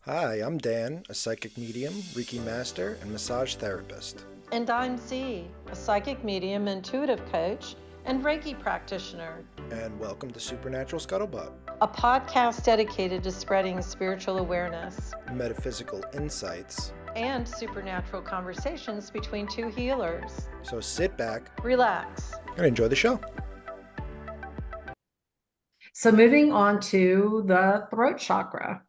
Hi, I'm Dan, a psychic medium, Reiki master, and massage therapist. And I'm Z, a psychic medium, intuitive coach, and Reiki practitioner. And welcome to Supernatural Scuttlebutt, A podcast dedicated to spreading spiritual awareness, metaphysical insights. and supernatural conversations between two healers. So sit back, Relax, and enjoy the show. So moving on to the throat chakra.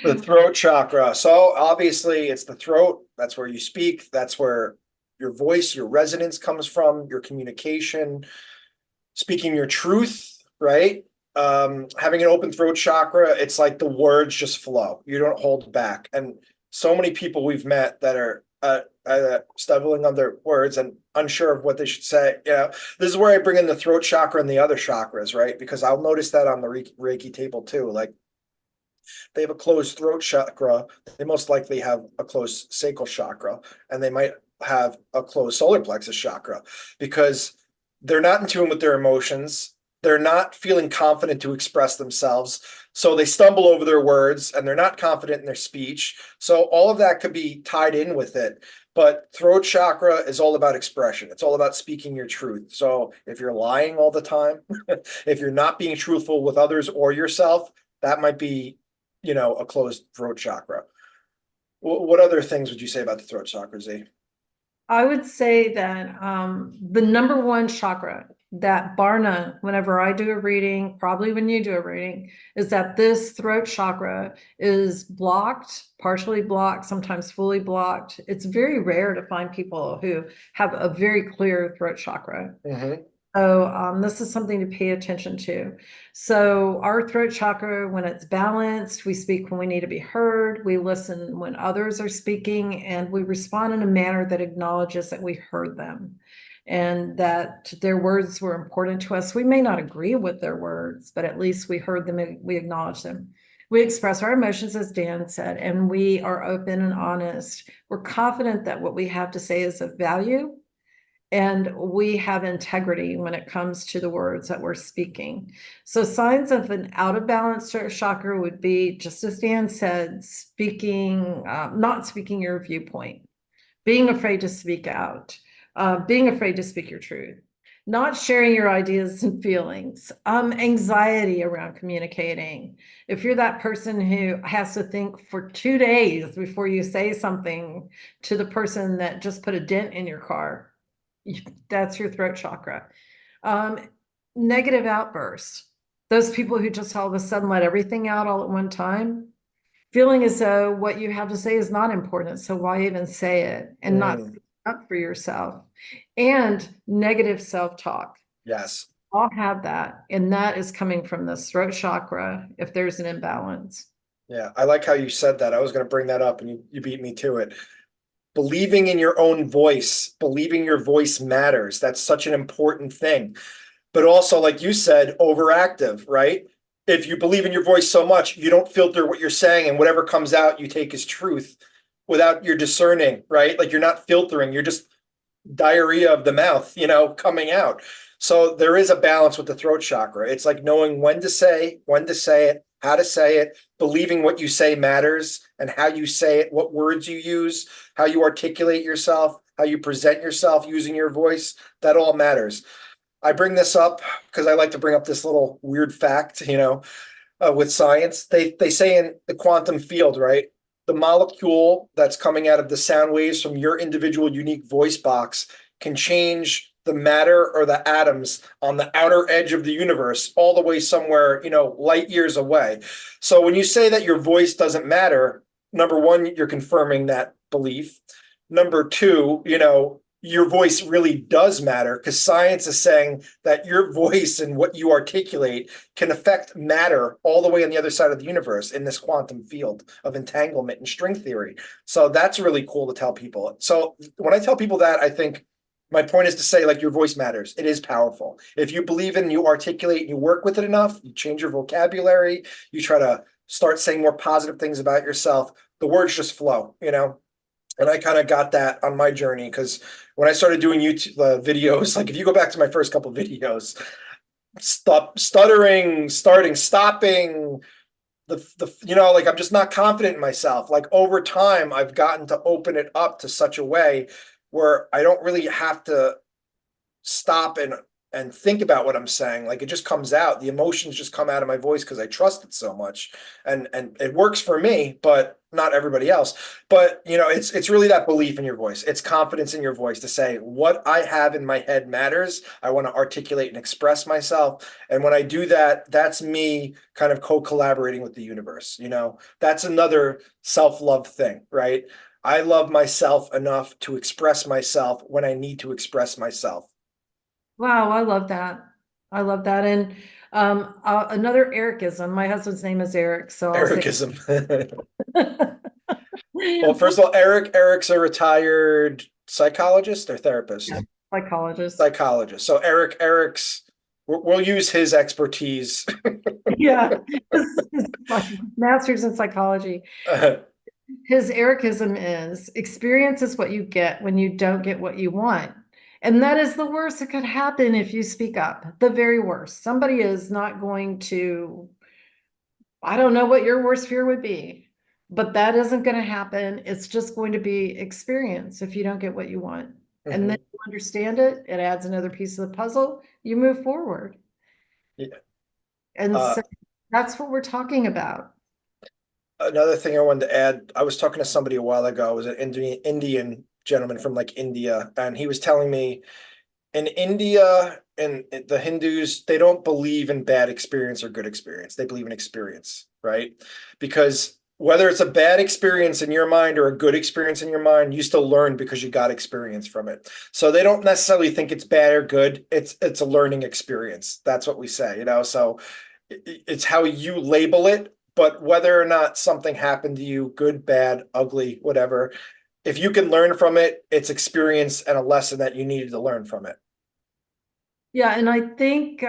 The throat chakra. So obviously, it's the throat. That's where you speak. That's where your voice, your resonance comes from, your communication, speaking your truth, right? Having an open throat chakra, it's like the words just flow. You don't hold back. And so many people we've met that are stumbling on their words and unsure of what they should say. This is where I bring in the throat chakra and the other chakras, right? Because I'll notice that on the Reiki table too. Like they have a closed throat chakra, they most likely have a closed sacral chakra, and they might have a closed solar plexus chakra because they're not in tune with their emotions. They're not feeling confident to express themselves. So they stumble over their words and they're not confident in their speech. So all of that could be tied in with it. But throat chakra is all about expression. It's all about speaking your truth. So if you're lying all the time, if you're not being truthful with others or yourself, that might be, a closed throat chakra. What other things would you say about the throat chakra, Z? I would say that the number one chakra that bar none, whenever I do a reading, probably when you do a reading, is that this throat chakra is blocked, partially blocked, sometimes fully blocked. It's very rare to find people who have a very clear throat chakra. Mm-hmm. So this is something to pay attention to. So our throat chakra, when it's balanced, we speak when we need to be heard, we listen when others are speaking, and we respond in a manner that acknowledges that we heard them and that their words were important to us. We may not agree with their words, but at least we heard them and we acknowledge them. We express our emotions, as Dan said, and we are open and honest. We're confident that what we have to say is of value, and we have integrity when it comes to the words that we're speaking. So signs of an out of balance chakra would be, just as Dan said, not speaking your viewpoint, being afraid to speak out, being afraid to speak your truth, not sharing your ideas and feelings, anxiety around communicating. If you're that person who has to think for 2 days before you say something to the person that just put a dent in your car, that's your throat chakra. Negative outbursts. Those people who just all of a sudden let everything out all at one time, feeling as though what you have to say is not important. So why even say it and not speak up for yourself? And negative self-talk. Yes. All have that. And that is coming from the throat chakra if there's an imbalance. Yeah, I like how you said that. I was going to bring that up and you beat me to it. Believing in your own voice, believing your voice matters. That's such an important thing. But also, like you said, overactive, right? If you believe in your voice so much, you don't filter what you're saying, and whatever comes out, you take as truth without your discerning, right? Like you're not filtering, you're just diarrhea of the mouth, coming out. So there is a balance with the throat chakra. It's like knowing when to say it, how to say it, believing what you say matters and how you say it, what words you use, how you articulate yourself, how you present yourself using your voice. That all matters. I bring this up because I like to bring up this little weird fact, with science. They say in the quantum field, right? The molecule that's coming out of the sound waves from your individual unique voice box can change the matter or the atoms on the outer edge of the universe all the way somewhere, light years away. So when you say that your voice doesn't matter, number one, you're confirming that belief. Number two, your voice really does matter because science is saying that your voice and what you articulate can affect matter all the way on the other side of the universe in this quantum field of entanglement and string theory. So that's really cool to tell people. So when I tell people that, I think my point is to say, like, your voice matters. It is powerful. If you believe in, you articulate, and you work with it enough, you change your vocabulary, you try to start saying more positive things about yourself, the words just flow, And I kind of got that on my journey because when I started doing YouTube videos, like if you go back to my first couple videos, stuttering, starting, stopping, like I'm just not confident in myself. Like over time, I've gotten to open it up to such a way where I don't really have to stop and think about what I'm saying. Like it just comes out. The emotions just come out of my voice because I trust it so much. And it works for me, but not everybody else. But it's really that belief in your voice. It's confidence in your voice to say what I have in my head matters. I want to articulate and express myself. And when I do that, that's me kind of co-collaborating with the universe. That's another self-love thing, right? I love myself enough to express myself when I need to express myself. Wow, I love that. I love that. And another Ericism. My husband's name is Eric, so I'll say Ericism. Well, first of all, Eric's a retired psychologist or therapist? psychologist. Psychologist. So Eric's, we'll use his expertise. Yeah, his master's in psychology. His Ericism is experience is what you get when you don't get what you want. And that is the worst that could happen if you speak up. The very worst. Somebody is not going to, I don't know what your worst fear would be, but that isn't going to happen. It's just going to be experience if you don't get what you want. And then Mhm. you understand it, it adds another piece of the puzzle, you move forward. Yeah. And so that's what we're talking about. Another thing I wanted to add, I was talking to somebody a while ago, it was an Indian gentleman from like India, and he was telling me in India and the Hindus, they don't believe in bad experience or good experience. They believe in experience, right? Because whether it's a bad experience in your mind or a good experience in your mind, you still learn because you got experience from it. So they don't necessarily think it's bad or good. It's a learning experience. That's what we say, So it's how you label it, but whether or not something happened to you, good, bad, ugly, whatever, if you can learn from it, it's experience and a lesson that you needed to learn from it. Yeah, and I think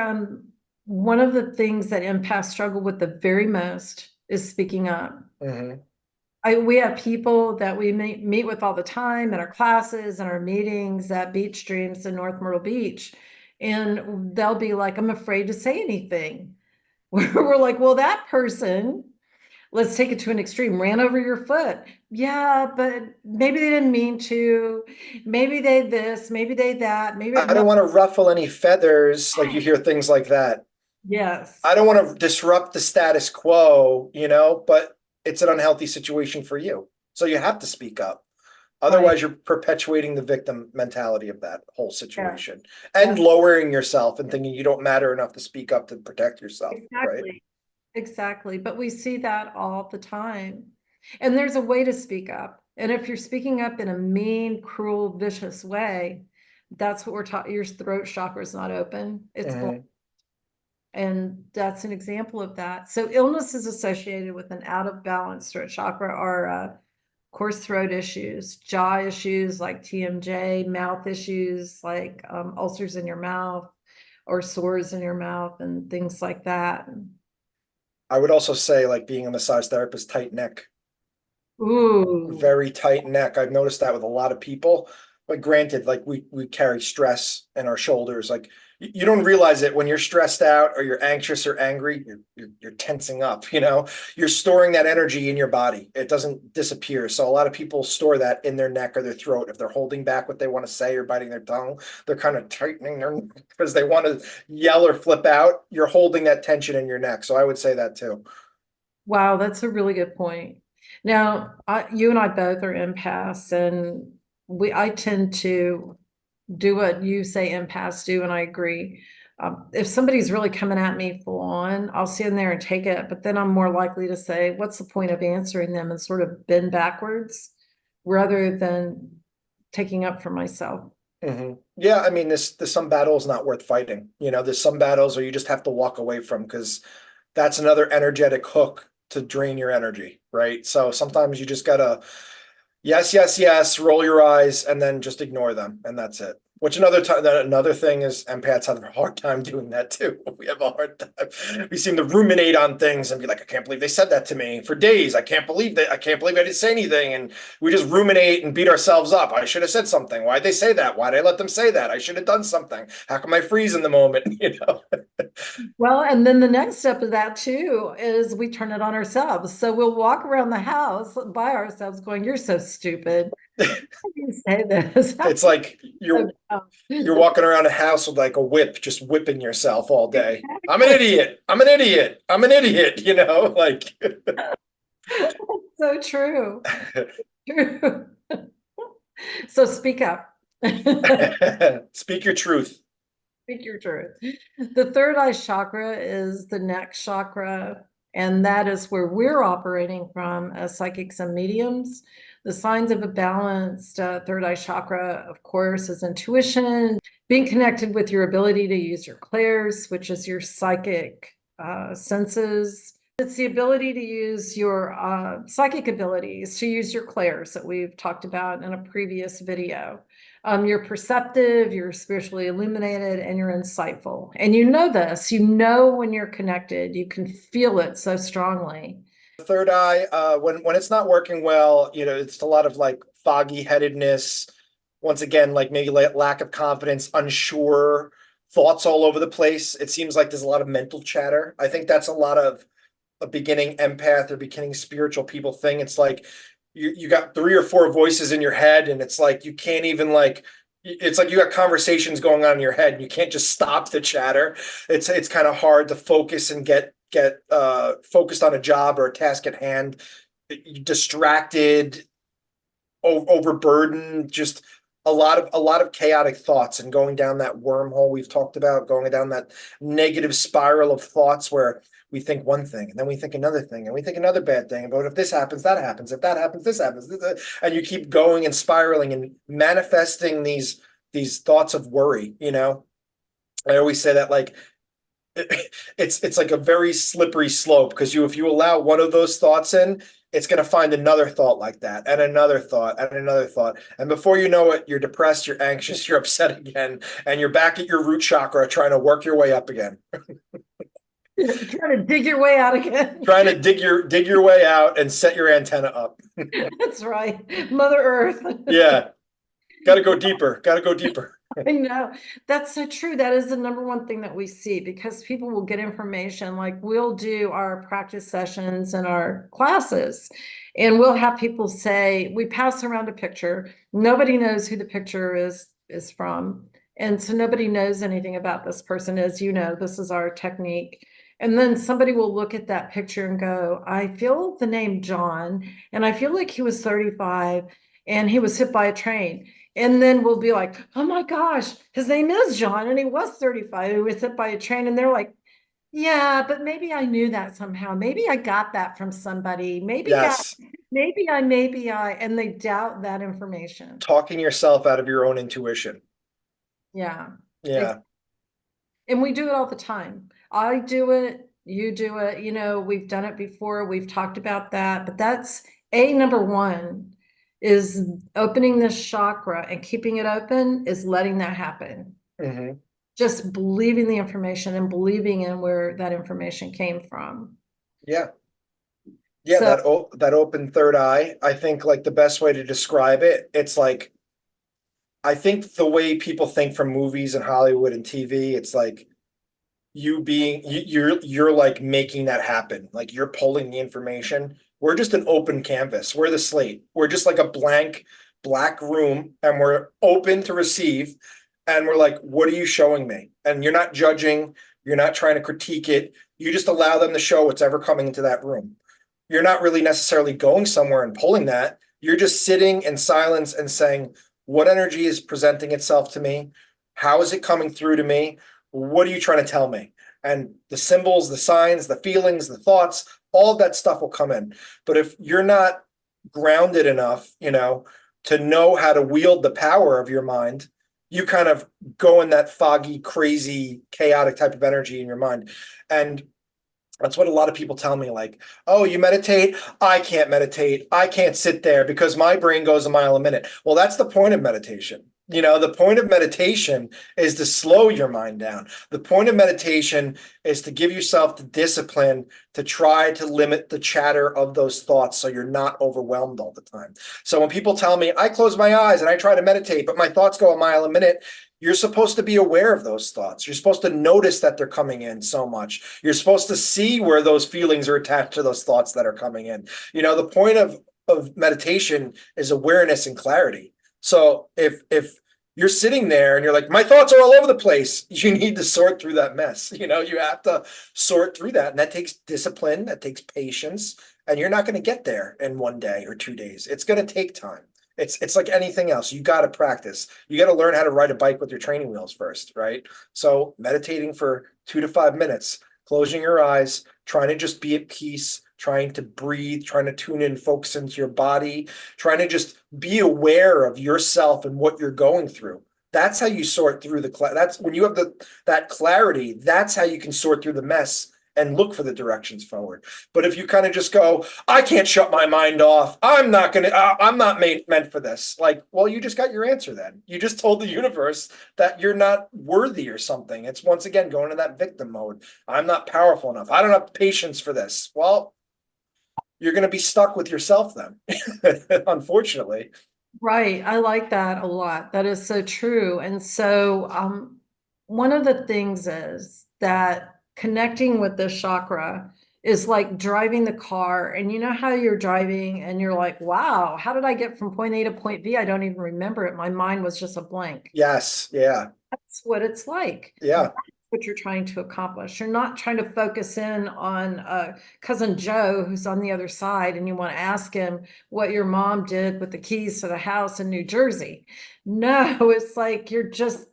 one of the things that empaths struggle with the very most is speaking up. Mm-hmm. We have people that we meet with all the time in our classes and our meetings at Beach Dreams in North Myrtle Beach, and they'll be like, "I'm afraid to say anything." We're like, "Well, that person, let's take it to an extreme, ran over your foot. Yeah, but maybe they didn't mean to. Maybe they this, maybe they that, maybe I no." don't want to ruffle any feathers, like you hear things like that. Yes. I don't want to disrupt the status quo, but it's an unhealthy situation for you. So you have to speak up. Right. Otherwise, you're perpetuating the victim mentality of that whole Yeah. situation and lowering yourself and thinking you don't matter enough to speak up to protect yourself, right? Exactly. Exactly. But we see that all the time. And there's a way to speak up. And if you're speaking up in a mean, cruel, vicious way, that's what we're talking. Your throat chakra is not open. It's blocked. Mm-hmm. And that's an example of that. So illnesses associated with an out of balance throat chakra are, of course, throat issues, jaw issues like TMJ, mouth issues like ulcers in your mouth or sores in your mouth and things like that. I would also say, like being a massage therapist, tight neck. Ooh, Very tight neck. I've noticed that with a lot of people. But granted, like we carry stress in our shoulders. Like you don't realize it when you're stressed out or you're anxious or angry. You're tensing up. You're storing that energy in your body. It doesn't disappear. So a lot of people store that in their neck or their throat. If they're holding back what they want to say or biting their tongue, they're kind of tightening their because they want to yell or flip out. You're holding that tension in your neck. So I would say that too. wow, that's a really good point. Now, you and I both are empaths, and I tend to do what you say empaths do, and I agree. If somebody's really coming at me full on, I'll stand there and take it, but then I'm more likely to say, what's the point of answering them and sort of bend backwards rather than taking up for myself. Mm-hmm. Yeah, I mean, there's some battles not worth fighting. There's some battles where you just have to walk away from because that's another energetic hook to drain your energy, right? So sometimes you just gotta, yes, yes, yes, roll your eyes and then just ignore them, and that's it. Which another thing is empaths have a hard time doing that too. We have a hard time. We seem to ruminate on things and be like, I can't believe they said that to me for days. I can't believe that. I can't believe I didn't say anything. And we just ruminate and beat ourselves up. I should have said something. Why'd they say that? Why'd I let them say that? I should have done something. How come I freeze in the moment? You know? Well, and then the next step of that too is we turn it on ourselves. So we'll walk around the house by ourselves going, "You're so stupid. How do you say this?" It's like you're walking around a house with like a whip, just whipping yourself all day. I'm an idiot. I'm an idiot. I'm an idiot. You know, like So true. True. So speak up. speak your truth. Speak your truth. The third eye chakra is the neck chakra, and that is where we're operating from as psychics and mediums. The signs of a balanced third eye chakra, of course, is intuition, being connected with your ability to use your clairs, which is your psychic senses. It's the ability to use your psychic abilities, to use your clairs that we've talked about in a previous video. You're perceptive, you're spiritually illuminated, and you're insightful. And you know this, you know when you're connected, you can feel it so strongly. Third eye, when it's not working well, you know, it's a lot of like foggy headedness. Once again, like maybe lack of confidence, unsure, thoughts all over the place. It seems like there's a lot of mental chatter. I think that's a lot of a beginning empath or beginning spiritual people thing. It's like you got 3 or 4 voices in your head, and it's like you can't even like it's like you got conversations going on in your head and you can't just stop the chatter. It's kind of hard to focus and get focused on a job or a task at hand. Distracted, overburdened, just a lot of chaotic thoughts and going down that wormhole we've talked about, going down that negative spiral of thoughts where we think one thing and then we think another thing and we think another bad thing. But if this happens, that happens. If that happens, this happens. And you keep going and spiraling and manifesting these thoughts of worry, you know? I always say that like it's like a very slippery slope because if you allow one of those thoughts in, it's going to find another thought like that and another thought and another thought. And before you know it, you're depressed, you're anxious, you're upset again, and you're back at your root chakra trying to work your way up again. Trying to dig your way out again. Trying to dig your way out and set your antenna up. That's right. Mother Earth. Yeah. Got to go deeper. Got to go deeper. I know. That's so true. That is the number one thing that we see because people will get information. Like we'll do our practice sessions and our classes, and we'll have people say, we pass around a picture. Nobody knows who the picture is from. And so nobody knows anything about this person. As you know, this is our technique. And then somebody will look at that picture and go, I feel the name John, and I feel like he was 35 and he was hit by a train. And then we'll be like, oh my gosh, his name is John and he was 35. He was hit by a train. And they're like, yeah, but maybe I knew that somehow. Maybe I got that from somebody. Yes. Maybe I, and they doubt that information. Talking yourself out of your own intuition. Yeah. Yeah. And we do it all the time. I do it, you do it, you know, we've done it before. We've talked about that, but that's number one. Is opening this chakra and keeping it open is letting that happen. Mm-hmm. Just believing the information and believing in where that information came from. Yeah. Yeah, so, that open third eye, I think like the best way to describe it, it's like I think the way people think from movies and Hollywood and TV, it's like you're like making that happen. Like you're pulling the information. We're just an open canvas. We're the slate. We're just like a blank black room and we're open to receive. And we're like, what are you showing me? And you're not judging. You're not trying to critique it. You just allow them to show what's ever coming into that room. You're not really necessarily going somewhere and pulling that. You're just sitting in silence and saying, what energy is presenting itself to me? How is it coming through to me? What are you trying to tell me? And the symbols, the signs, the feelings, the thoughts, all of that stuff will come in. But if you're not grounded enough, you know, to know how to wield the power of your mind, you kind of go in that foggy, crazy, chaotic type of energy in your mind. And that's what a lot of people tell me, like, oh, you meditate? I can't meditate. I can't sit there because my brain goes a mile a minute. Well, that's the point of meditation. The point of meditation is to slow your mind down. The point of meditation is to give yourself the discipline to try to limit the chatter of those thoughts so you're not overwhelmed all the time. So when people tell me, I close my eyes and I try to meditate, but my thoughts go a mile a minute, you're supposed to be aware of those thoughts. You're supposed to notice that they're coming in so much. You're supposed to see where those feelings are attached to those thoughts that are coming in. The point of meditation is awareness and clarity. So if you're sitting there and you're like, my thoughts are all over the place, you need to sort through that mess. You have to sort through that. And that takes discipline, that takes patience. And you're not going to get there in 1 day or 2 days. It's going to take time. It's like anything else. You got to practice. You got to learn how to ride a bike with your training wheels first, right? So meditating for 2 to 5 minutes, closing your eyes, trying to just be at peace, trying to breathe, trying to tune in, focus into your body, trying to just be aware of yourself and what you're going through. That's how you sort through that's when you have that clarity, that's how you can sort through the mess and look for the directions forward. But if you kind of just go, I can't shut my mind off. I'm not meant for this. Like, well, you just got your answer then. You just told the universe that you're not worthy or something. It's once again going to that victim mode. I'm not powerful enough. I don't have patience for this. Well, you're going to be stuck with yourself then, unfortunately. Right. I like that a lot. That is so true. And so, one of the things is that connecting with this chakra is like driving the car. And you know how you're driving and you're like, wow, how did I get from point A to point B? I don't even remember it. My mind was just a blank. Yes. Yeah. That's what it's like. Yeah. What you're trying to accomplish. You're not trying to focus in on cousin Joe who's on the other side and you want to ask him what your mom did with the keys to the house in New Jersey. No, it's like you're just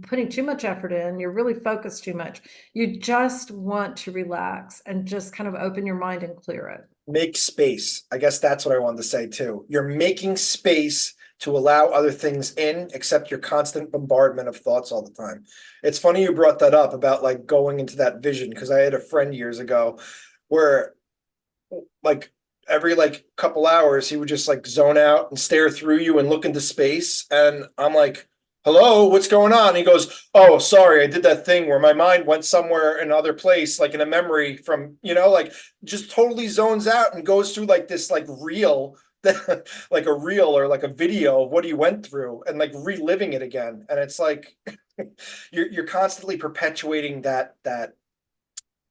putting too much effort in. You're really focused too much. You just want to relax and just kind of open your mind and clear it. Make space. I guess that's what I wanted to say too. You're making space to allow other things in, except your constant bombardment of thoughts all the time. It's funny you brought that up about like going into that vision, because I had a friend years ago where like every like couple hours he would just like zone out and stare through you and look into space. And I'm like, hello, what's going on? And he goes, oh, sorry, I did that thing where my mind went somewhere in another place, like in a memory from, like just totally zones out and goes through like this like reel like a reel or like a video of what he went through and like reliving it again. And it's like you're constantly perpetuating that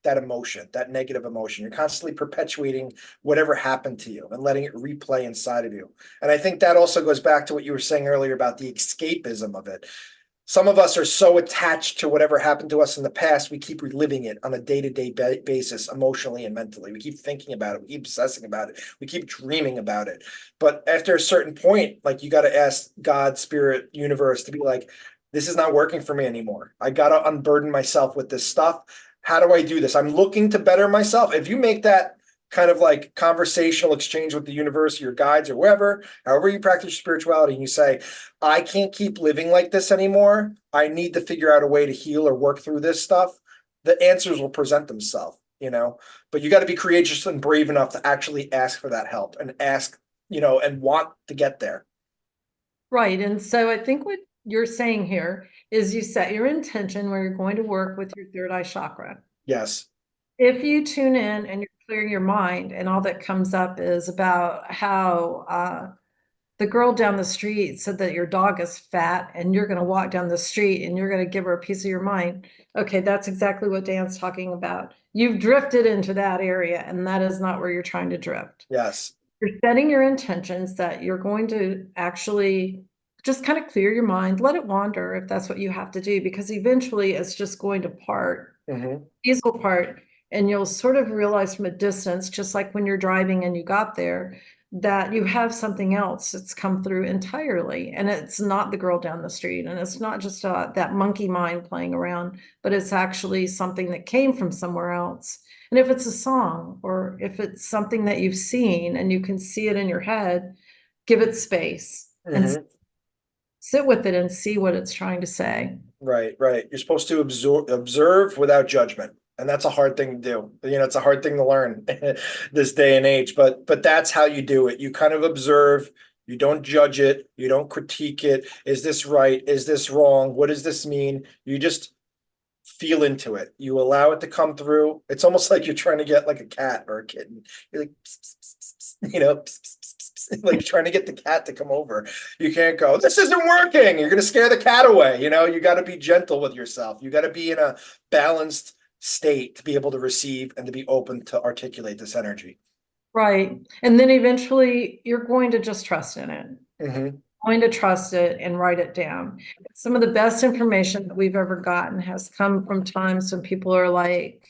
emotion, that negative emotion. You're constantly perpetuating whatever happened to you and letting it replay inside of you. And I think that also goes back to what you were saying earlier about the escapism of it. Some of us are so attached to whatever happened to us in the past, we keep reliving it on a day-to-day basis, emotionally and mentally. We keep thinking about it. We keep obsessing about it. We keep dreaming about it. But after a certain point, like you got to ask God, spirit, universe to be like, this is not working for me anymore. I got to unburden myself with this stuff. How do I do this? I'm looking to better myself. If you make that kind of like conversational exchange with the universe, your guides or whoever, however you practice spirituality, and you say, I can't keep living like this anymore. I need to figure out a way to heal or work through this stuff. The answers will present themselves, but you got to be courageous and brave enough to actually ask for that help and ask, and want to get there. Right. And so I think what you're saying here is you set your intention where you're going to work with your third eye chakra. Yes. If you tune in and you're clearing your mind and all that comes up is about how the girl down the street said that your dog is fat and you're going to walk down the street and you're going to give her a piece of your mind. Okay, that's exactly what Dan's talking about. You've drifted into that area and that is not where you're trying to drift. Yes. You're setting your intentions that you're going to actually just kind of clear your mind, let it wander if that's what you have to do, because eventually it's just going to part. These will part. And you'll sort of realize from a distance, just like when you're driving and you got there, that you have something else that's come through entirely. And it's not the girl down the street. And it's not just that monkey mind playing around, but it's actually something that came from somewhere else. And if it's a song or if it's something that you've seen and you can see it in your head, give it space and sit with it and see what it's trying to say. Right. You're supposed to observe without judgment. And that's a hard thing to do. It's a hard thing to learn this day and age, but that's how you do it. You kind of observe, You don't judge it. You don't critique it. Is this right? Is this wrong? What does this mean? You just feel into it. You allow it to come through. It's almost like you're trying to get like a cat or a kitten. You're like, pss, pss, pss, pss, like trying to get the cat to come over. You can't go, this isn't working. You're going to scare the cat away. You got to be gentle with yourself. You got to be in a balanced state to be able to receive and to be open to articulate this energy. Right. And then eventually you're going to just trust in it. Mm-hmm. Going to trust it and write it down. Some of the best information that we've ever gotten has come from times when people are like,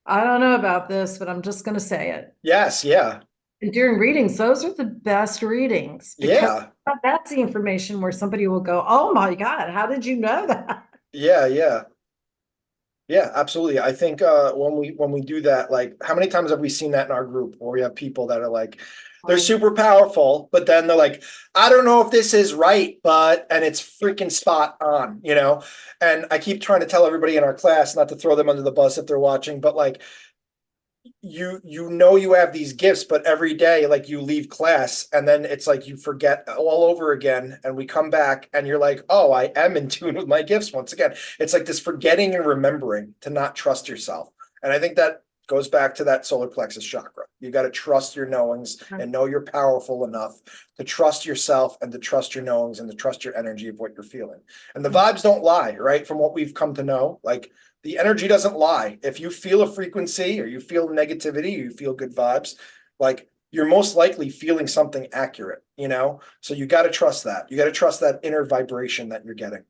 I don't know about this, but I'm just going to say it. Yes. Yeah. And during readings, those are the best readings because Yeah. that's the information where somebody will go, oh my God, how did you know that? Yeah. Yeah. Yeah, absolutely. I think when we do that, like how many times have we seen that in our group where we have people that are like, they're super powerful, but then they're like, I don't know if this is right, but and it's freaking spot on. And I keep trying to tell everybody in our class not to throw them under the bus if they're watching, but like you have these gifts, but every day like you leave class and then it's like you forget all over again and we come back and you're like, oh, I am in tune with my gifts once again. It's like this forgetting and remembering to not trust yourself. And I think that goes back to that solar plexus chakra. You got to trust your knowings and know you're powerful enough to trust yourself and to trust your knowings and to trust your energy of what you're feeling. And the vibes don't lie, right? From what we've come to know, like the energy doesn't lie. If you feel a frequency or you feel negativity, or you feel good vibes, like you're most likely feeling something accurate. So you got to trust that. You got to trust that inner vibration that you're getting.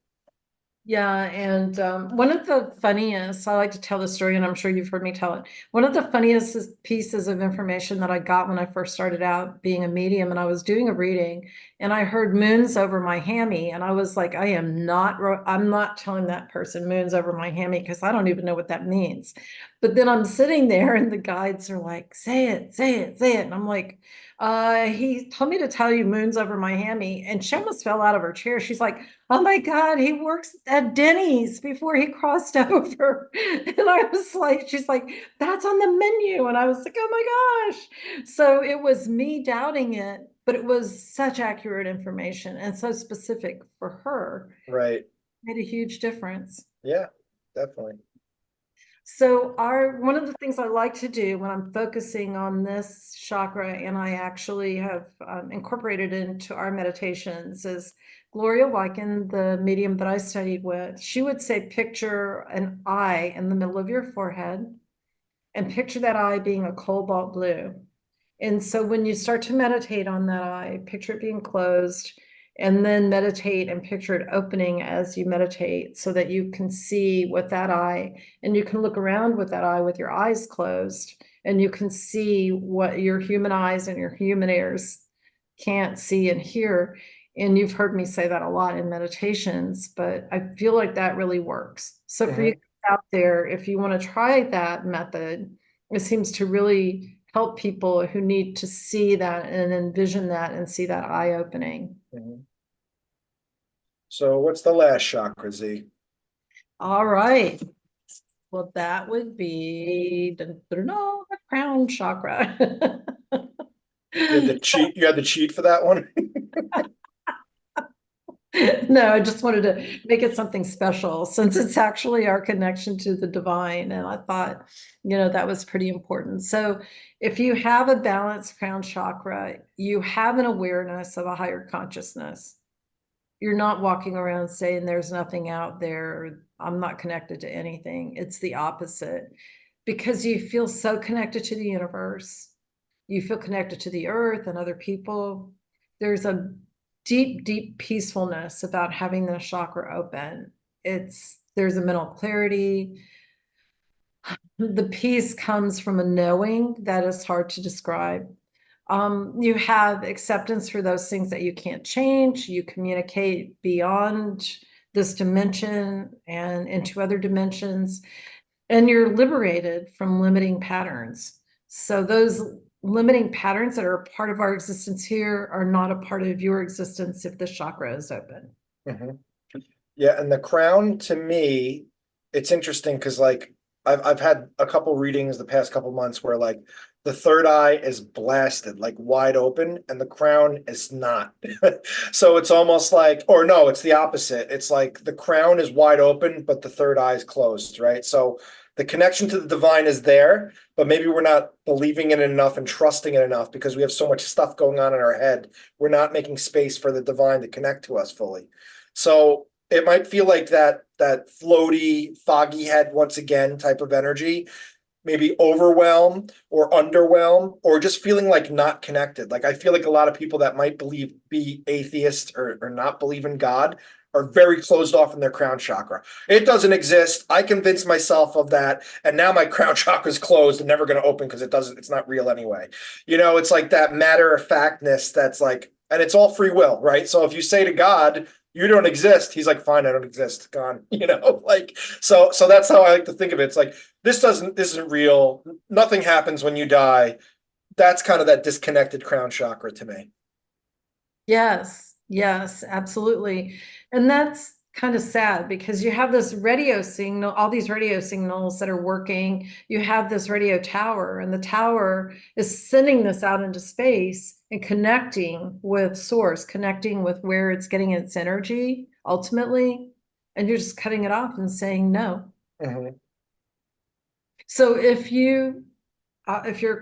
Yeah, and one of the funniest, I like to tell the story, and I'm sure you've heard me tell it. One of the funniest pieces of information that I got when I first started out being a medium, and I was doing a reading, and I heard moons over my hammy, and I was like, I'm not telling that person moons over my hammy because I don't even know what that means. But then I'm sitting there, and the guides are like, say it, say it, say it, and I'm like, he told me to tell you moons over my hammy, and she almost fell out of her chair. She's like, oh my God, he works at Denny's before he crossed over. And I was like, she's like, that's on the menu. And I was like, oh my gosh. So it was me doubting it, but it was such accurate information and so specific for her. Right. It made a huge difference. Yeah, definitely. So one of the things I like to do when I'm focusing on this chakra, and I actually have incorporated into our meditations, is Gloria Wyken, the medium that I studied with. She would say, picture an eye in the middle of your forehead and picture that eye being a cobalt blue. And so when you start to meditate on that eye, picture it being closed, and then meditate and picture it opening as you meditate so that you can see with that eye, and you can look around with that eye with your eyes closed, and you can see what your human eyes and your human ears can't see and hear. And you've heard me say that a lot in meditations, but I feel like that really works. So for you out there, if you want to try that method, it seems to really help people who need to see that and envision that and see that eye opening. Mm-hmm. So what's the last chakra, Z? All right. Well, that would be the crown chakra. You had the cheat for that one? No, I just wanted to make it something special since it's actually our connection to the divine. And I thought, that was pretty important. So if you have a balanced crown chakra, you have an awareness of a higher consciousness. You're not walking around saying there's nothing out there. I'm not connected to anything. It's the opposite, because you feel so connected to the universe. You feel connected to the earth and other people. There's a deep, deep peacefulness about having the chakra open. There's a mental clarity. The peace comes from a knowing that is hard to describe. You have acceptance for those things that you can't change. You communicate beyond this dimension and into other dimensions, and you're liberated from limiting patterns. So those limiting patterns that are a part of our existence here are not a part of your existence if the chakra is open. Mm-hmm. Yeah, and the crown to me, it's interesting because like I've had a couple readings the past couple months where like the third eye is blasted, like wide open, and the crown is not. So it's almost like, or no, it's the opposite. It's like the crown is wide open, but the third eye is closed, right? So the connection to the divine is there, but maybe we're not believing in it enough and trusting it enough because we have so much stuff going on in our head. We're not making space for the divine to connect to us fully. So it might feel like that floaty, foggy head once again type of energy, maybe overwhelm or underwhelm, or just feeling like not connected. Like I feel like a lot of people that might be atheist or not believe in God are very closed off in their crown chakra. It doesn't exist. I convinced myself of that, and now my crown chakra is closed and never going to open because it's not real anyway. It's like that matter of factness that's like, and it's all free will, right? So if you say to God, you don't exist, he's like, fine, I don't exist, gone. Like, so that's how I like to think of it. It's like, this isn't real. Nothing happens when you die. That's kind of that disconnected crown chakra to me. Yes, yes, absolutely. And that's kind of sad because you have this radio signal, all these radio signals that are working. You have this radio tower, and the tower is sending this out into space and connecting with source, connecting with where it's getting its energy ultimately. And you're just cutting it off and saying no. Mhm. So if your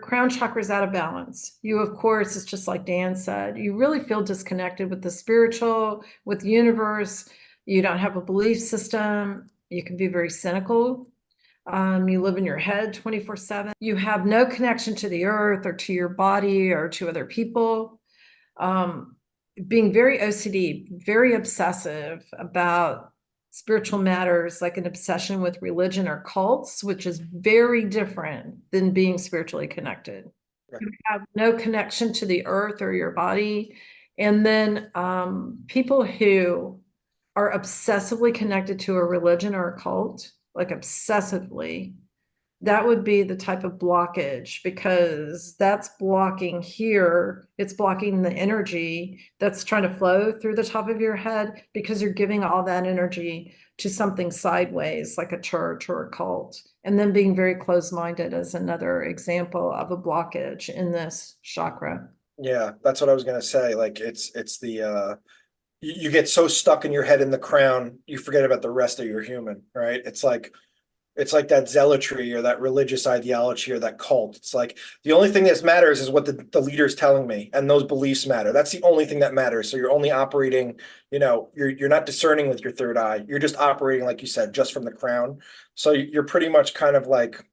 crown chakra is out of balance, you, of course, it's just like Dan said, you really feel disconnected with the spiritual, with the universe. You don't have a belief system. You can be very cynical. You live in your head 24/7. You have no connection to the earth or to your body or to other people. Being very OCD, very obsessive about spiritual matters, like an obsession with religion or cults, which is very different than being spiritually connected. Right. You have no connection to the earth or your body. And then people who are obsessively connected to a religion or a cult, like obsessively, that would be the type of blockage, because that's blocking here. It's blocking the energy that's trying to flow through the top of your head, because you're giving all that energy to something sideways, like a church or a cult. And then being very closed-minded is another example of a blockage in this chakra. Yeah, that's what I was gonna say. Like it's the you get so stuck in your head in the crown, you forget about the rest of your human, right? It's like that zealotry or that religious ideology or that cult. It's like the only thing that matters is what the leader's telling me, and those beliefs matter. That's the only thing that matters. So you're only operating, you're not discerning with your third eye. You're just operating, like you said, just from the crown. So you're pretty much kind of like,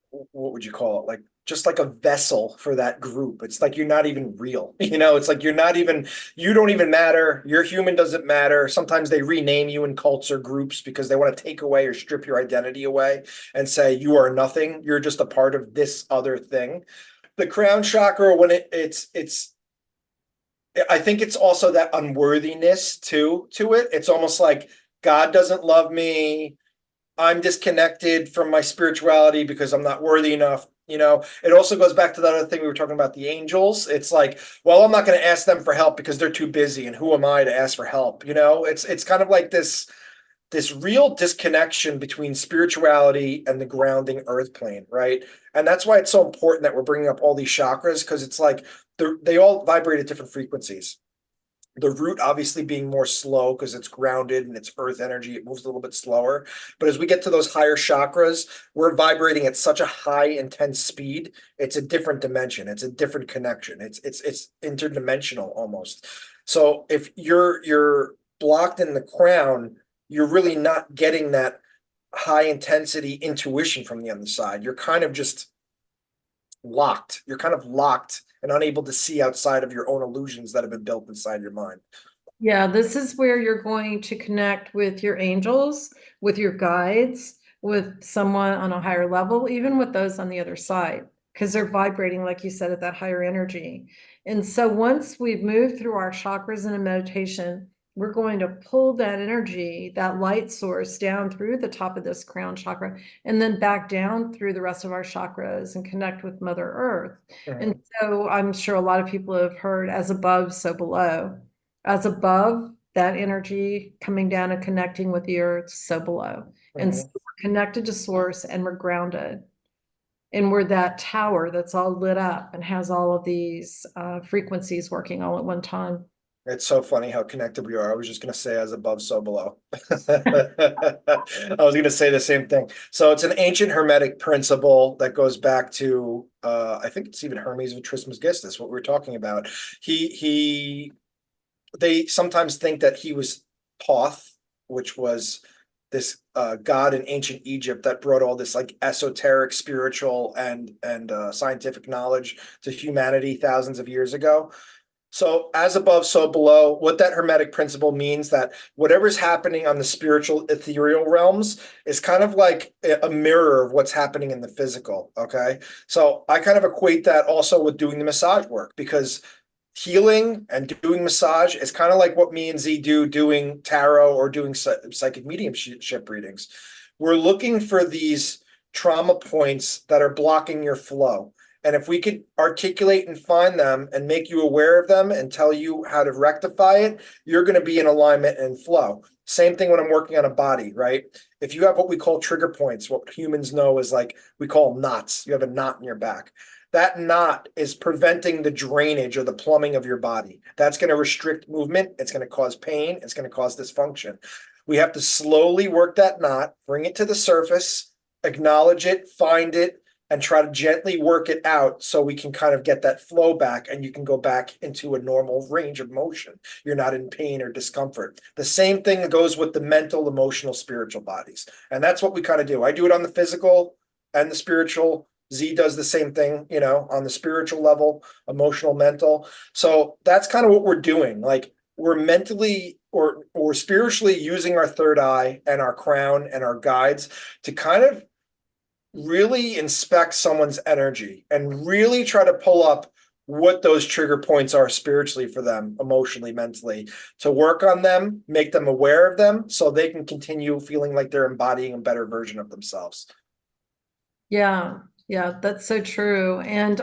what would you call it? Like just like a vessel for that group. It's like you're not even real. It's like you don't even matter. Your human doesn't matter. Sometimes they rename you in cults or groups because they want to take away or strip your identity away and say you are nothing. You're just a part of this other thing. The crown chakra, when it's I think it's also that unworthiness to it. It's almost like God doesn't love me. I'm disconnected from my spirituality because I'm not worthy enough. It also goes back to the other thing we were talking about, the angels. It's like, well, I'm not going to ask them for help because they're too busy, and who am I to ask for help? It's kind of like this real disconnection between spirituality and the grounding earth plane, right? And that's why it's so important that we're bringing up all these chakras, because it's like they all vibrate at different frequencies. The root obviously being more slow because it's grounded and it's earth energy, it moves a little bit slower. But as we get to those higher chakras, we're vibrating at such a high intense speed. It's a different dimension, it's a different connection, it's interdimensional almost. So if you're blocked in the crown, you're really not getting that high intensity intuition from the other side. You're kind of just locked. You're kind of locked and unable to see outside of your own illusions that have been built inside your mind. Yeah, this is where you're going to connect with your angels, with your guides, with someone on a higher level, even with those on the other side, because they're vibrating, like you said, at that higher energy. And so once we've moved through our chakras in a meditation, we're going to pull that energy, that light source, down through the top of this crown chakra, and then back down through the rest of our chakras and connect with Mother Earth. And so I'm sure a lot of people have heard, as above, so below. As above, that energy coming down and connecting with the earth, so below. And so Mhm. we're connected to source, and we're grounded. And we're that tower that's all lit up and has all of these frequencies working all at one time. It's so funny how connected we are. I was just gonna say as above, so below. I was gonna say the same thing. So it's an ancient Hermetic principle that goes back to I think it's even Hermes of Trismegistus, what we were talking about. He they sometimes think that he was Thoth, which was this god in ancient Egypt that brought all this like esoteric, spiritual, and scientific knowledge to humanity thousands of years ago. So as above, so below, what that Hermetic principle means that whatever's happening on the spiritual ethereal realms is kind of like a mirror of what's happening in the physical. Okay. So I kind of equate that also with doing the massage work, because healing and doing massage is kind of like what me and Z do doing tarot or doing psychic mediumship readings. We're looking for these trauma points that are blocking your flow. And if we could articulate and find them and make you aware of them and tell you how to rectify it, you're going to be in alignment and flow. Same thing when I'm working on a body, right? If you have what we call trigger points, what humans know is like, we call knots. You have a knot in your back. That knot is preventing the drainage or the plumbing of your body. That's going to restrict movement. It's going to cause pain. It's going to cause dysfunction. We have to slowly work that knot, bring it to the surface, acknowledge it, find it, and try to gently work it out so we can kind of get that flow back and you can go back into a normal range of motion. You're not in pain or discomfort. The same thing goes with the mental, emotional, spiritual bodies. And that's what we kind of do. I do it on the physical and the spiritual. Z does the same thing, on the spiritual level, emotional, mental. So that's kind of what we're doing. Like we're mentally or spiritually using our third eye and our crown and our guides to kind of really inspect someone's energy and really try to pull up what those trigger points are spiritually for them, emotionally, mentally, to work on them, make them aware of them so they can continue feeling like they're embodying a better version of themselves. Yeah, yeah, that's so true. And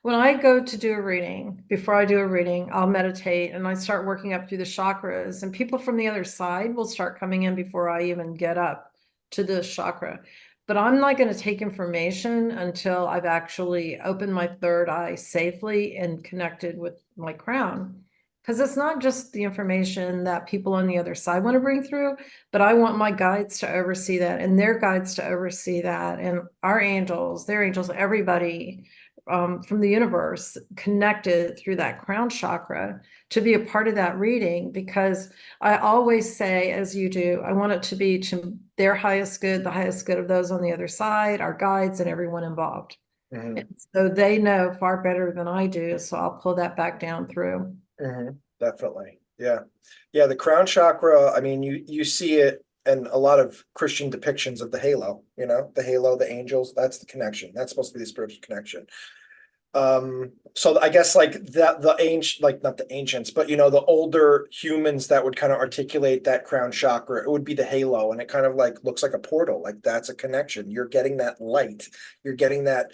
when I go to do a reading, before I do a reading, I'll meditate and I start working up through the chakras, and people from the other side will start coming in before I even get up to the chakra. But I'm not going to take information until I've actually opened my third eye safely and connected with my crown. Because it's not just the information that people on the other side want to bring through, but I want my guides to oversee that and their guides to oversee that, and our angels, their angels, everybody from the universe connected through that crown chakra to be a part of that reading. Because I always say, as you do, I want it to be to their highest good, the highest good of those on the other side, our guides, and everyone involved. Mm-hmm. And so they know far better than I do. So I'll pull that back down through. Mm-hmm. Definitely. Yeah. Yeah. The crown chakra, I mean, you see it in a lot of Christian depictions of the halo, the halo, the angels, that's the connection. That's supposed to be the spiritual connection. So I guess like the ancient, like not the ancients, but the older humans that would kind of articulate that crown chakra, it would be the halo, and it kind of like looks like a portal. Like that's a connection. You're getting that light. You're getting that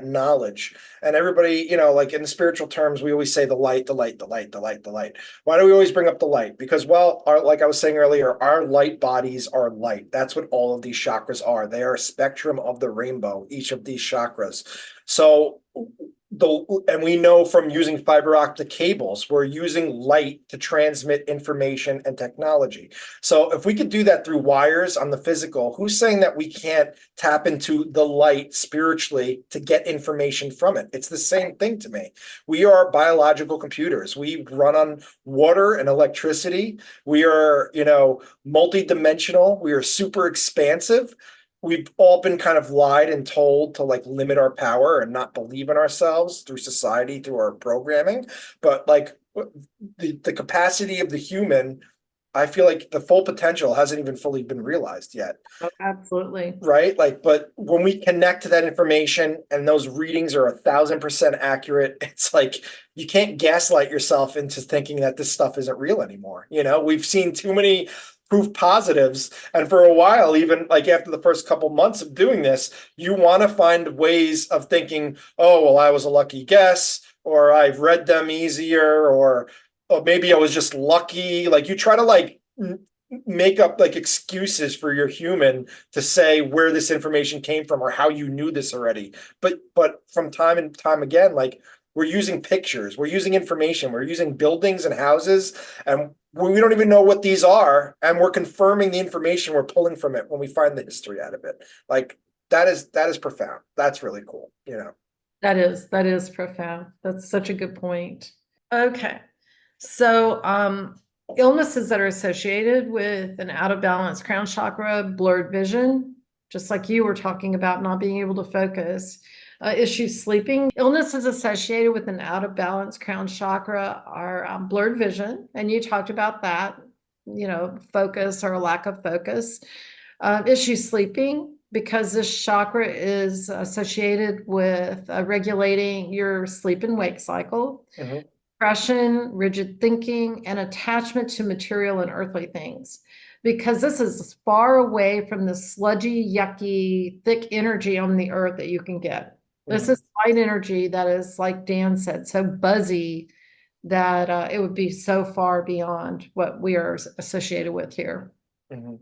knowledge. And everybody, like in the spiritual terms, we always say the light, the light, the light, the light, the light. Why do we always bring up the light? Because, well, like I was saying earlier, our light bodies are light. That's what all of these chakras are. They are a spectrum of the rainbow, each of these chakras. So and we know from using fiber optic cables, we're using light to transmit information and technology. So if we could do that through wires on the physical, who's saying that we can't tap into the light spiritually to get information from it? It's the same thing to me. We are biological computers. We run on water and electricity. We are, multidimensional. We are super expansive. We've all been kind of lied and told to like limit our power and not believe in ourselves through society, through our programming. But like the capacity of the human, I feel like the full potential hasn't even fully been realized yet. Oh, absolutely. Right? Like, but when we connect to that information and those readings are 1,000% accurate, it's like you can't gaslight yourself into thinking that this stuff isn't real anymore. We've seen too many proof positives. And for a while, even like after the first couple months of doing this, you want to find ways of thinking, oh, well, I was a lucky guess, or I've read them easier, or maybe I was just lucky. Like you try to like make up like excuses for your human to say where this information came from or how you knew this already. But from time and time again, like we're using pictures, we're using information, we're using buildings and houses, and we don't even know what these are, and we're confirming the information we're pulling from it when we find the history out of it. Like that is profound. That's really cool, you know. That is profound. That's such a good point. Okay. So, illnesses that are associated with an out of balance crown chakra, blurred vision, just like you were talking about not being able to focus, issues sleeping. Illnesses associated with an out of balance crown chakra are blurred vision, and you talked about that, focus or a lack of focus. Issues sleeping, because this chakra is associated with regulating your sleep and wake cycle. Mhm. Depression, rigid thinking, and attachment to material and earthly things. Because this is far away from the sludgy, yucky, thick energy on the earth that you can get. This is light energy that is, like Dan said, so buzzy that it would be so far beyond what we are associated with here. Mhm.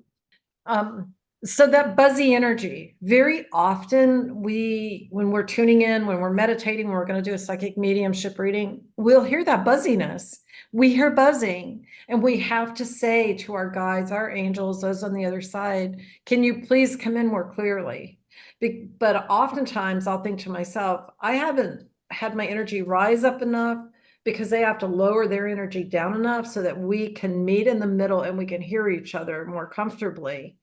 So that buzzy energy, very often when we're tuning in, when we're meditating, when we're going to do a psychic mediumship reading, we'll hear that buzziness. We hear buzzing, and we have to say to our guides, our angels, those on the other side, can you please come in more clearly? But oftentimes I'll think to myself, I haven't had my energy rise up enough, because they have to lower their energy down enough so that we can meet in the middle and we can hear each other more comfortably.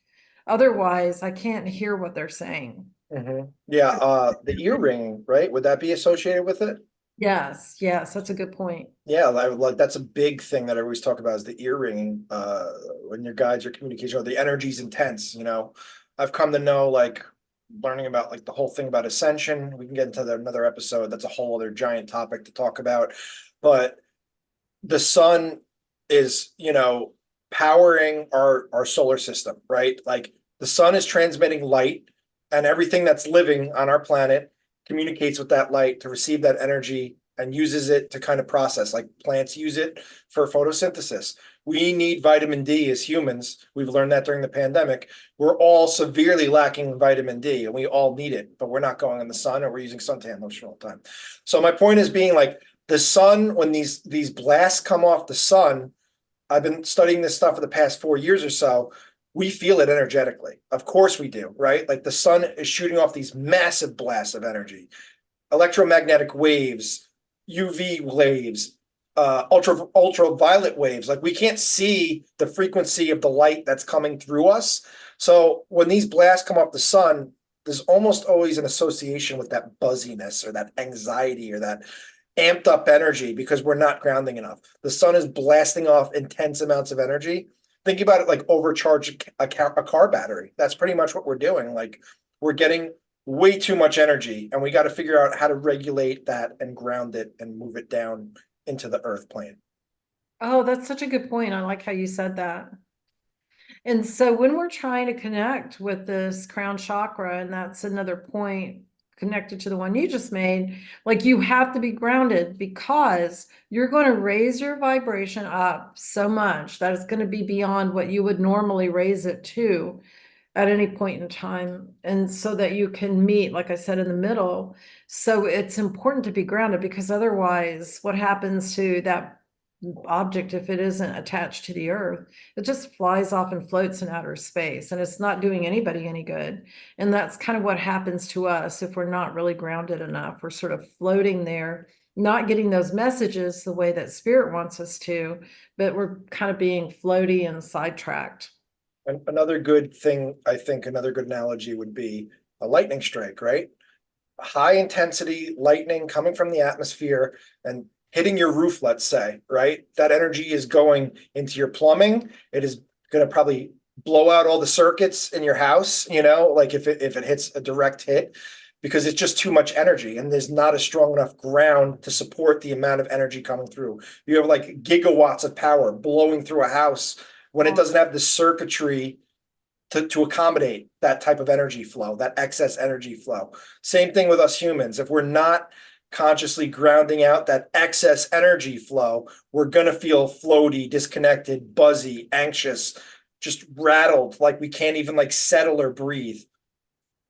Otherwise, I can't hear what they're saying. Yeah, the ear ringing, right? Would that be associated with it? Yes, that's a good point. Yeah, like that's a big thing that I always talk about is the ear ringing. When your guides your communication or the energy's intense, you know. I've come to know like learning about like the whole thing about ascension. We can get into another episode. That's a whole other giant topic to talk about. But the sun is, powering our solar system, right? Like the sun is transmitting light, and everything that's living on our planet communicates with that light to receive that energy and uses it to kind of process. Like plants use it for photosynthesis. We need vitamin D as humans. We've learned that during the pandemic. We're all severely lacking vitamin D, and we all need it, but we're not going in the sun, or we're using suntan lotion all the time. So my point is being like the sun, when these blasts come off the sun, I've been studying this stuff for the past 4 years or so. We feel it energetically. Of course we do, right? Like the sun is shooting off these massive blasts of energy, electromagnetic waves, UV waves, ultraviolet waves. Like we can't see the frequency of the light that's coming through us. So when these blasts come off the sun, there's almost always an association with that buzziness or that anxiety or that amped up energy because we're not grounding enough. The sun is blasting off intense amounts of energy. Think about it like overcharge a car battery. That's pretty much what we're doing. Like we're getting way too much energy, and we got to figure out how to regulate that and ground it and move it down into the earth plane. Oh, that's such a good point. I like how you said that. And so when we're trying to connect with this crown chakra, and that's another point connected to the one you just made, like you have to be grounded, because you're going to raise your vibration up so much that it's going to be beyond what you would normally raise it to at any point in time. And so that you can meet, like I said, in the middle. So it's important to be grounded, because otherwise what happens to that object, if it isn't attached to the earth, it just flies off and floats in outer space, and it's not doing anybody any good. And that's kind of what happens to us if we're not really grounded enough. We're sort of floating there, not getting those messages the way that spirit wants us to, but we're kind of being floaty and sidetracked. And another good thing, I think, another good analogy would be a lightning strike, right? High intensity lightning coming from the atmosphere and hitting your roof, let's say, right? That energy is going into your plumbing. It is going to probably blow out all the circuits in your house, like if it hits a direct hit, because it's just too much energy and there's not a strong enough ground to support the amount of energy coming through. You have like gigawatts of power blowing through a house when it doesn't have the circuitry to accommodate that type of energy flow, that excess energy flow. Same thing with us humans. If we're not consciously grounding out that excess energy flow, we're going to feel floaty, disconnected, buzzy, anxious, just rattled, like we can't even like settle or breathe.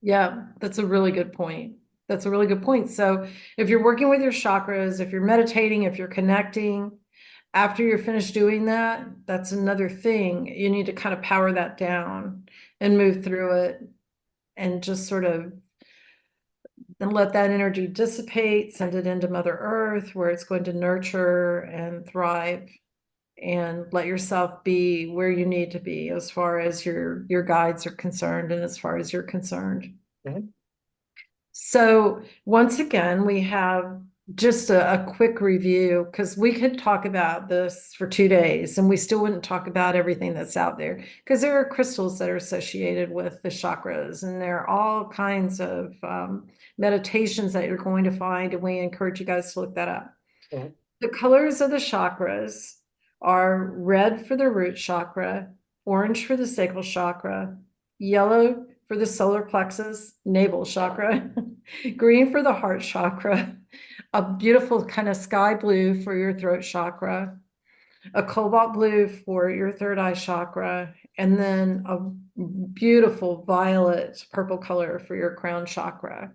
Yeah, that's a really good point. That's a really good point. So if you're working with your chakras, if you're meditating, if you're connecting, after you're finished doing that, that's another thing. You need to kind of power that down and move through it and just sort of and let that energy dissipate, send it into Mother Earth where it's going to nurture and thrive, and let yourself be where you need to be as far as your guides are concerned and as far as you're concerned. Mhm. So once again, we have just a quick review, because we could talk about this for 2 days and we still wouldn't talk about everything that's out there, because there are crystals that are associated with the chakras, and there are all kinds of meditations that you're going to find, and we encourage you guys to look that up. Mhm. The colors of the chakras are red for the root chakra, orange for the sacral chakra, yellow for the solar plexus, navel chakra, green for the heart chakra, a beautiful kind of sky blue for your throat chakra, a cobalt blue for your third eye chakra, and then a beautiful violet purple color for your crown chakra.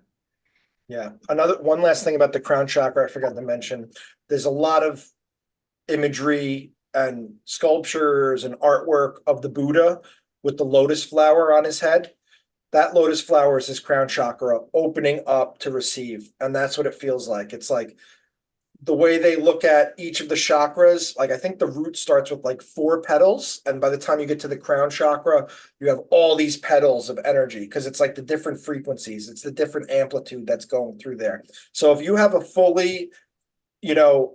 Yeah. One last thing about the crown chakra I forgot to mention. There's a lot of imagery and sculptures and artwork of the Buddha with the lotus flower on his head. That lotus flower is his crown chakra opening up to receive. And that's what it feels like. It's like the way they look at each of the chakras, like I think the root starts with like 4 petals, and by the time you get to the crown chakra, you have all these petals of energy, because it's like the different frequencies, it's the different amplitude that's going through there. So if you have a fully,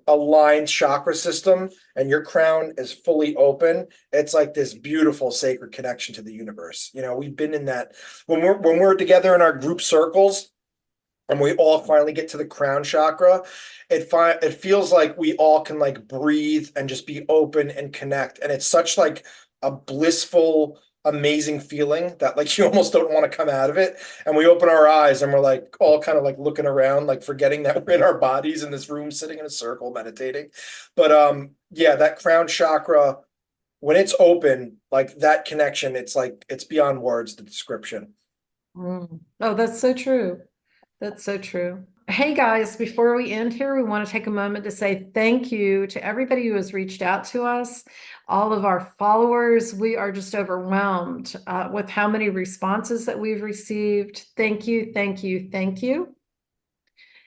aligned chakra system and your crown is fully open, it's like this beautiful sacred connection to the universe. We've been in that when we're together in our group circles and we all finally get to the crown chakra, it feels like we all can like breathe and just be open and connect. And it's such like a blissful, amazing feeling that like you almost don't want to come out of it. And we open our eyes and we're like all kind of like looking around, like forgetting that we're in our bodies in this room, sitting in a circle, meditating. But yeah, that crown chakra, when it's open, like that connection, it's like it's beyond words, the description. Oh, that's so true. That's so true. Hey guys, before we end here, we want to take a moment to say thank you to everybody who has reached out to us, all of our followers. We are just overwhelmed with how many responses that we've received. Thank you, thank you, thank you.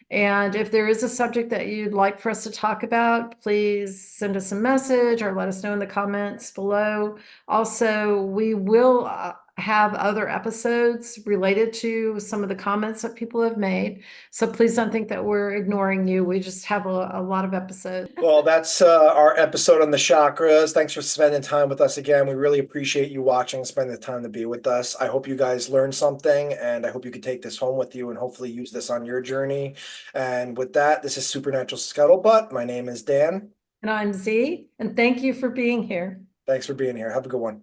And if there is a subject that you'd like for us to talk about, please send us a message or let us know in the comments below. Also, we will have other episodes related to some of the comments that people have made. So please don't think that we're ignoring you. We just have a lot of episodes. Well, that's our episode on the chakras. Thanks for spending time with us again. We really appreciate you watching, spending the time to be with us. I hope you guys learned something, and I hope you can take this home with you and hopefully use this on your journey. And with that, this is Supernatural Scuttlebutt. My name is Dan. And I'm Z, and thank you for being here. Thanks for being here. Have a good one.